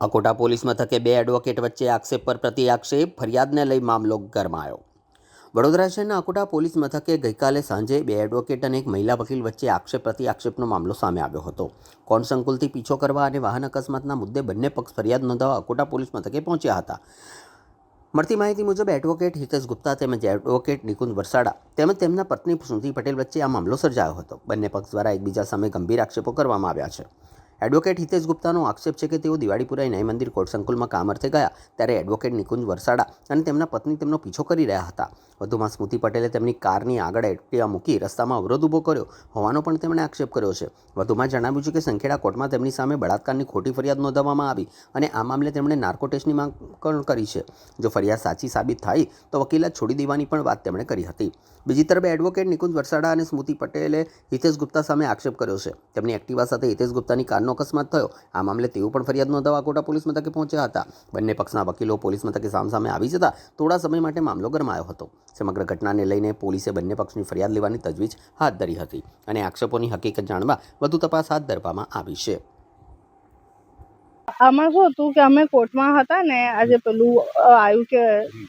Akota police મથકે બે advocate વચ્ચે આક્ષેપ પર પ્રતિ આક્ષેપ, ફરિયાદને લઈ મામલો ગરમાયો। વડોદરા શહેરના અકોટા પોલીસ મથકે ગઈકાલે સાંજે બે એડવોકેટ અને એક મહિલા વકીલ વચ્ચે આક્ષેપ પ્રતિ આક્ષેપનો મામલો સામે આવ્યો હતો। કોર્ટ સંકુલથી પીછો કરવા અને વાહન અકસ્માતના મુદ્દે બંને પક્ષ ફરિયાદ નોંધાવવા અકોટા પોલીસ મથકે પહોંચ્યા હતા। મળતી માહિતી મુજબ એડવોકેટ હિતેશ ગુપ્તા તેમજ એડવોકેટ નિકુંજ વરસાડા તેમજ તેમના પત્ની સ્મૃતિ પટેલ વચ્ચે આ મામલો સર્જાયો હતો। બંને પક્ષ દ્વારા એકબીજા સામે ગંભીર આક્ષેપો કરવામાં આવ્યા છે। એડવોકેટ હિતેશ ગુપ્તાનો આક્ષેપ છે કે તેઓ દિવાળીપુરા ન્યાય મંદિર કોર્ટ સંકુલમાં કામ અર્થે ગયા ત્યારે એડવોકેટ નિકુંજ વરસાડા અને તેમના પત્ની તેમનો પીછો કરી રહ્યા હતા। વધુમાં સ્મૃતિ પટેલે તેમની કારની આગળ એક્ટિવા મૂકી રસ્તામાં અવરોધ ઊભો કર્યો હોવાનો પણ તેમણે આક્ષેપ કર્યો છે। વધુમાં જણાવ્યું છે કે સંખેડા કોર્ટમાં તેમની સામે બળાત્કારની ખોટી ફરિયાદ નોંધાવવામાં આવી અને આ મામલે તેમણે નાર્કો ટેસ્ટની માંગ પણ કરી છે। જો ફરિયાદ સાચી સાબિત થાય તો વકીલાત છોડી દેવાની પણ વાત તેમણે કરી હતી। બીજી તરફ એડવોકેટ નિકુંજ વરસાડા અને સ્મૃતિ પટેલે હિતેશ ગુપ્તા સામે આક્ષેપ કર્યો છે। તેમની એક્ટિવા સાથે હિતેશ ગુપ્તાની કારનો અકસ્માત થયો આ મામલે તેઓ પણ ફરિયાદ નોંધાવવા અકોટા પોલીસ મથકે પહોંચ્યા હતા। બંને પક્ષના વકીલો પોલીસ મથકે સામસામે આવી જતા થોડા સમય માટે મામલો ગરમાયો હતો। સમગ્ર ઘટનાને લઈને પોલીસે બંને પક્ષની ફરિયાદ લેવાની તજવીજ હાથ ધરી હતી અને આક્ષેપોની હકીકત જાણવા વધુ તપાસ હાથ ધરવામાં આવી છે। આમાં શું હતું કે અમે કોર્ટમાં હતા ને, આજે પેલું આવ્યું કે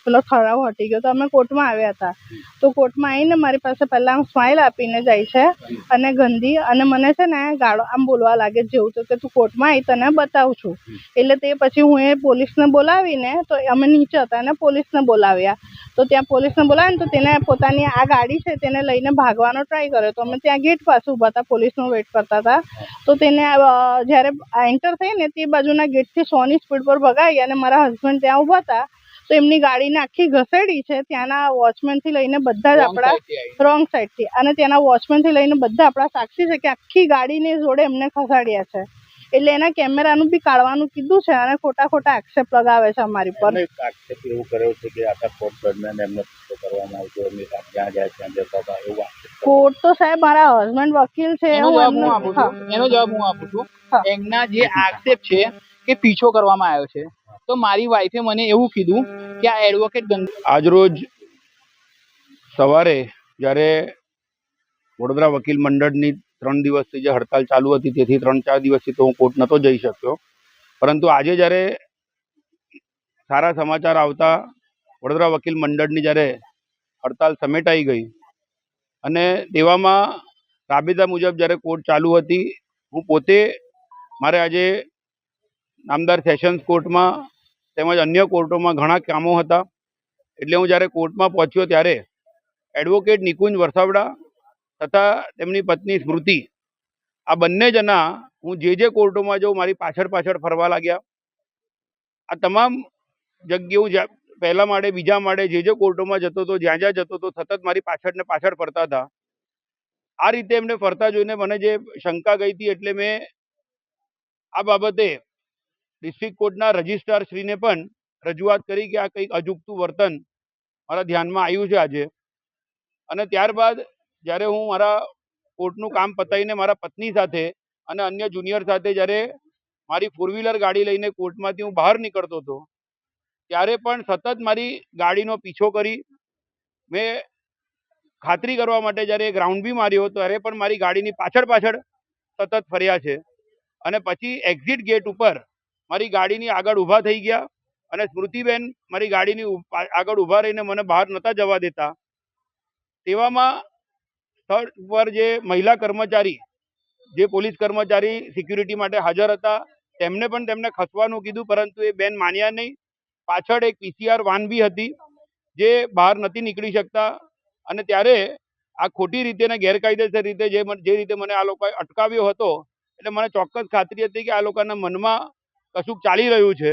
પેલો ઠરાવ હટી ગયો તો અમે કોર્ટમાં આવ્યા હતા। તો કોર્ટમાં આવીને મારી પાસે પહેલા આમ સ્માઇલ આપીને જાય છે અને ગંદી અને મને છે ને ગાળો આમ બોલવા લાગે જેવું તો કે તું કોર્ટમાં આવી તને બતાવું છું। એટલે તે પછી હું એ પોલીસને બોલાવીને તો અમે નીચે હતા અને પોલીસને બોલાવ્યા। તો ત્યાં પોલીસને બોલાવીને તો તેને પોતાની આ ગાડી છે તેને લઈને ભાગવાનો ટ્રાય કર્યો। તો અમે ત્યાં ગેટ પાસે ઊભા હતા, પોલીસનું વેઇટ કરતા હતા। તો તેને જ્યારે એન્ટર થઈ ને તે બાજુના ગેટથી 100ની સ્પીડ પર ભગાઈ અને મારા હસબન્ડ ત્યાં ઊભા હતા તો એમની ગાડીને આખી ઘસેડી છે। ત્યાંના વોચમેનથી લઈને બધા જ આપણા રોંગ સાઈડથી અને ત્યાંના વોચમેનથી લઈને બધા આપણા સાક્ષી છે કે આખી ગાડીની જોડે એમને ખસાડ્યા છે। એટલે એના કેમેરાનું બી કાઢવાનું કીધું છે અને ખોટા ખોટા આક્ષેપ લગાવે છે અમારી પર। આક્ષેપ એવું કર્યો છે કે આખા કોર્ટ દરમિયાન એમને કરવામાં આવતો, એમની સાથે જ્યાં જાય ત્યાં જતા હતા એવું આક્ષેપ। કોર્ટ તો સાહેબ મારા હસબન્ડ વકીલ છે, એનો જવાબ હું આપું છું। એમના જે આક્ષેપ છે કે પીછો કરવામાં આવ્યો છે, તો મારી વાઈફે મને એવું કીધું કે આ એડવોકેટ આજરોજ સવારે જ્યારે વડોદરા વકીલ મંડળની 3 દિવસથી જે હડતાલ ચાલુ હતી તેથી 3-4 દિવસથી તો હું કોર્ટ નહોતો જઈ શક્યો, પરંતુ આજે જ્યારે સારા સમાચાર આવતા વડોદરા વકીલ મંડળની જ્યારે હડતાલ સમેટાઈ ગઈ અને તેવામાં રાબેતા મુજબ જ્યારે કોર્ટ ચાલુ હતી, હું પોતે મારે આજે નામદાર સેશન્સ કોર્ટમાં તેમજ અન્ય કોર્ટોમાં ઘણા કામો હતા, એટલે હું જ્યારે કોર્ટમાં પહોંચ્યો ત્યારે એડવોકેટ નિકુંજ વરસાવડા તથા તેમની પત્ની સ્મૃતિ આ બંને જણા હું જે કોર્ટોમાં જાઉં મારી પાછળ ફરવા લાગ્યા। આ તમામ જગ્યાએ પહેલા માળે બીજા માળે જે કોર્ટોમાં જતો હતો, જ્યાં જતો હતો, સતત મારી પાછળ ફરતા હતા। આ રીતે એમને ફરતા જોઈને મને જે શંકા ગઈ હતી એટલે મેં આ બાબતે ડિસ્ટ્રિક્ટ કોર્ટના રજિસ્ટ્રાર શ્રીને પણ રજૂઆત કરી કે આ કંઈક અજુગતું વર્તન મારા ધ્યાનમાં આવ્યું છે આજે। અને ત્યારબાદ જ્યારે હું મારા કોર્ટનું કામ પતાવીને મારા પત્ની સાથે અને અન્ય જુનિયર સાથે જ્યારે મારી 4 વ્હીલર ગાડી લઈને કોર્ટમાંથી હું બહાર નીકળતો હતો ત્યારે પણ સતત મારી ગાડીનો પીછો કરી મેં ખાતરી કરવા માટે જ્યારે ગ્રાઉન્ડ બી માર્યો ત્યારે પણ મારી ગાડીની પાછળ સતત ફર્યા છે અને પછી એક્ઝિટ ગેટ ઉપર મારી ગાડીની આગળ ઊભા થઈ ગયા અને સ્મૃતિબેન મારી ગાડીની આગળ ઊભા રહીને મને બહાર નહોતા જવા દેતા। તેવામાં સ્થળ પર જે મહિલા કર્મચારી, જે પોલીસ કર્મચારી સિક્યુરિટી માટે હાજર હતા તેમને ખસવાનું કીધું, પરંતુ એ બેન માન્યા નહીં। પાછળ એક PCR વાન બી હતી જે બહાર નથી નીકળી શકતા અને ત્યારે આ ખોટી રીતે અને ગેરકાયદેસર રીતે જે રીતે મને આ લોકોએ અટકાવ્યો હતો એટલે મને ચોક્કસ ખાતરી હતી કે આ લોકોના મનમાં કશુંક ચાલી રહ્યું છે।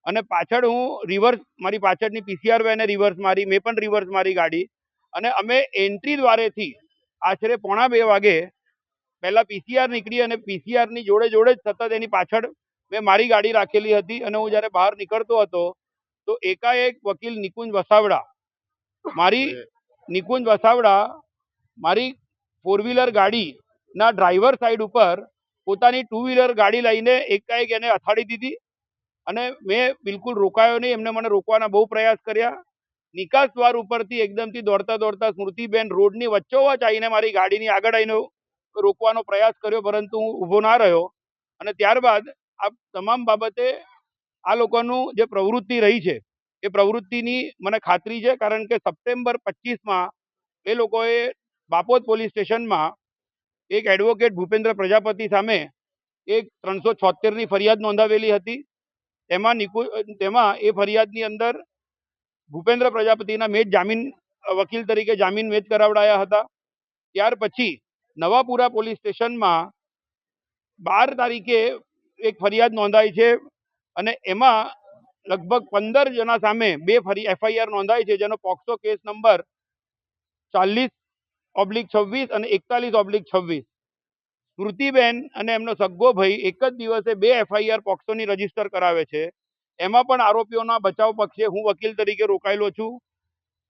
અને પાછળ હું રિવર્સ, મારી પાછળની PCR વેને રિવર્સ મારી, મેં પણ રિવર્સ મારી ગાડી અને અમે એન્ટ્રી દ્વારેથી આશરે 1:45 વાગે પહેલા PCR નીકળી અને PCRની જોડે જ સતત એની પાછળ મેં મારી ગાડી રાખેલી હતી અને હું જ્યારે બહાર નીકળતો હતો તો એકાએક વકીલ નિકુંજ વસાવડા મારી 4 વ્હીલર ગાડીના ડ્રાઈવર સાઈડ ઉપર પોતાની 2 વ્હીલર ગાડી લઈને એકાએક એને અથાડી દીધી અને મેં બિલકુલ રોકાયો નહીં। એમને મને રોકવાના બહુ પ્રયાસ કર્યા। નિકાસ દ્વાર ઉપરથી એકદમથી દોડતા સ્મૃતિબેન રોડની વચ્ચોવચ આવીને મારી ગાડીની આગળ આવીને રોકવાનો પ્રયાસ કર્યો, પરંતુ હું ઊભો ના રહ્યો અને ત્યારબાદ આ તમામ બાબતે આ લોકોનું જે પ્રવૃત્તિ રહી છે એ પ્રવૃત્તિની મને ખાતરી છે, કારણ કે સપ્ટેમ્બર 25માં એ લોકોએ બાપોદ પોલીસ સ્ટેશનમાં એક એડવોકેટ ભૂપેન્દ્ર પ્રજાપતિ સામે એક 376ની ફરિયાદ નોંધાવેલી હતી. તેમાં એ ફરિયાદની અંદર ભૂપેન્દ્ર પ્રજાપતિના મેં જ જામીન વકીલ તરીકે જામીન મેં જ કરાવડાયા હતા. ત્યાર પછી નવાપુરા પોલીસ સ્ટેશનમાં 12 તારીખે એક ફરિયાદ નોંધાઈ છે અને એમાં લગભગ 15 જણા સામે 2 FIR નોંધાઈ છે, જેનો પોક્સો કેસ નંબર 40/26 અને 41/26. સ્મૃતિબેન અને એમનો સગ્ગો ભાઈ એક જ દિવસે 2 FIR પોક્સોની રજીસ્ટર કરાવે છે. એમાં પણ આરોપીઓના બચાવ પક્ષે હું વકીલ તરીકે રોકાયેલો છું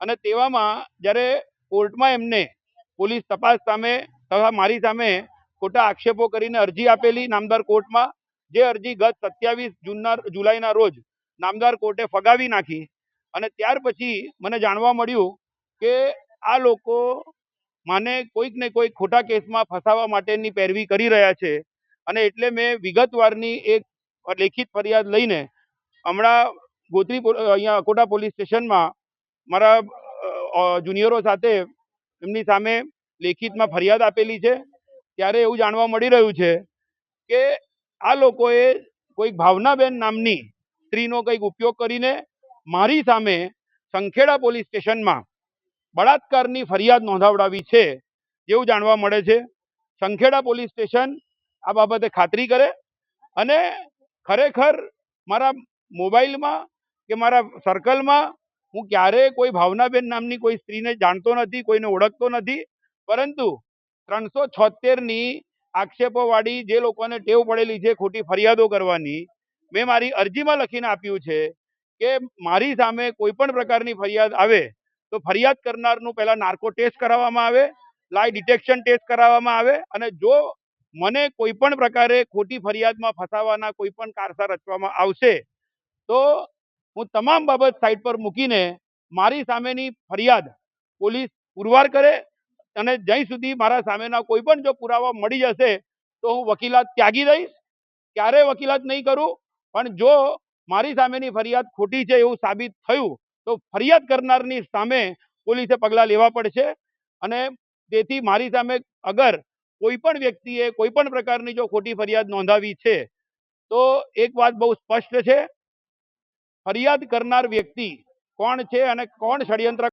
અને તેવામાં જ્યારે કોર્ટમાં એમને પોલીસ તપાસ સામે તથા મારી સામે ખોટા આક્ષેપો કરીને અરજી આપેલી નામદાર કોર્ટમાં, જે અરજી ગત 27 જુલાઈના રોજ નામદાર કોર્ટે ફગાવી નાખી. અને ત્યાર પછી મને જાણવા મળ્યું કે આ લોકો મને કોઈક ને કોઈક ખોટા કેસમાં ફસાવવા માટેની પેરવી કરી રહ્યા છે અને એટલે મેં વિગતવારની એક લેખિત ફરિયાદ લઈને હમણાં અહીંયા અકોટા પોલીસ સ્ટેશનમાં મારા જુનિયરો સાથે એમની સામે લેખિતમાં ફરિયાદ આપેલી છે. ત્યારે એવું જાણવા મળી રહ્યું છે કે આ લોકોએ કોઈક ભાવનાબેન નામની સ્ત્રીનો કંઈક ઉપયોગ કરીને મારી સામે સંખેડા પોલીસ સ્ટેશનમાં બળાત્કારની ફરિયાદ નોંધાવડાવી છે, જેવું જાણવા મળે છે. સંખેડા પોલીસ સ્ટેશન આ બાબતે ખાતરી કરે અને ખરેખર મારા મોબાઈલમાં કે મારા સર્કલમાં હું ક્યારેય કોઈ ભાવનાબેન નામની કોઈ સ્ત્રીને જાણતો નથી, કોઈને ઓળખતો નથી, પરંતુ 376ની આક્ષેપોવાળી જે લોકોને ટેવ પડેલી છે ખોટી ફરિયાદો કરવાની, મેં મારી અરજીમાં લખીને આપ્યું છે કે મારી સામે કોઈ પણ પ્રકારની ફરિયાદ આવે તો ફરિયાદ કરનારનું પહેલા નાર્કો ટેસ્ટ કરાવવામાં આવે, લાઈ ડિટેક્શન ટેસ્ટ કરાવવામાં આવે અને જો મને કોઈ પણ પ્રકારે ખોટી ફરિયાદમાં ફસાવાના કોઈ પણ કારસા રચવામાં આવશે તો હું તમામ બાબત સાઈડ પર મૂકીને મારી સામેની ફરિયાદ પોલીસ પુરવાર કરે અને જ્યાં સુધી મારા સામેના કોઈ પણ જો પુરાવા મળી જશે તો હું વકીલાત ત્યાગી દઈશ. ક્યારે વકીલાત નહીં કરું, પણ જો મારી સામેની ફરિયાદ ખોટી છે એવું સાબિત થયું તો ફરિયાદ કરનારની સામે પોલીસે પગલાં લેવા પડશે. અને તેથી મારી સામે અગર કોઈ પણ વ્યક્તિએ કોઈ પણ પ્રકારની જો ખોટી ફરિયાદ નોંધાવી છે તો એક વાત બહુ સ્પષ્ટ છે, ફરિયાદ કરનાર વ્યક્તિ કોણ છે અને કોણ ષડયંત્ર